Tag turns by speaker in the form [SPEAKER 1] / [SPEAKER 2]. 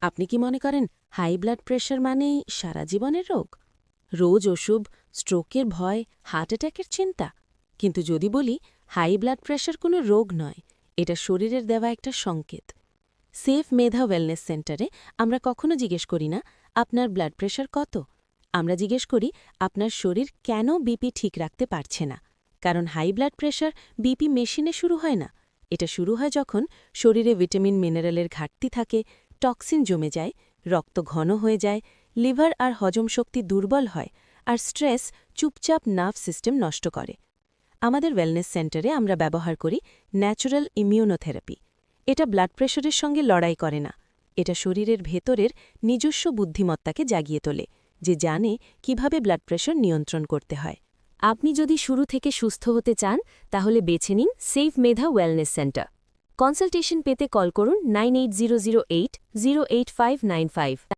[SPEAKER 1] আপনি কি মনে করেন হাই ব্লাড প্রেশার মানেই সারা জীবনের রোগ? রোজ ওষুধ, স্ট্রোকের ভয়, হার্ট অ্যাটাকের চিন্তা? কিন্তু যদি বলি হাই ব্লাড প্রেশার কোনো রোগ নয়, এটা শরীরের দেওয়া একটা সংকেত। সেফ মেধা ওয়েলনেস সেন্টারে আমরা কখনো জিজ্ঞেস করি না আপনার ব্লাড প্রেশার কত। আমরা জিজ্ঞেস করি আপনার শরীর কেন বিপি ঠিক রাখতে পারছে না। কারণ হাই ব্লাড প্রেশার বিপি মেশিনে শুরু হয় না। এটা শুরু হয় যখন শরীরে ভিটামিন মিনারেলের ঘাটতি থাকে, টক্সিন জমে যায়, রক্ত ঘন হয়ে যায়, লিভার আর হজম শক্তি দুর্বল হয়, আর স্ট্রেস চুপচাপ নার্ভ সিস্টেম নষ্ট করে। আমাদের ওয়েলনেস সেন্টারে আমরা ব্যবহার করি ন্যাচারাল ইমিউনোথেরাপি। এটা ব্লাড প্রেশারের সঙ্গে লড়াই করে না, এটা শরীরের ভেতরের নিজস্ব বুদ্ধিমত্তাকে জাগিয়ে তোলে, যে জানে কিভাবে ব্লাড প্রেশার নিয়ন্ত্রণ করতে হয়।
[SPEAKER 2] আপনি যদি শুরু থেকে সুস্থ হতে চান তাহলে বেছে নিন সেফ মেধা ওয়েলনেস সেন্টার। কনসালটেশন পেতে কল করুন 9800808595।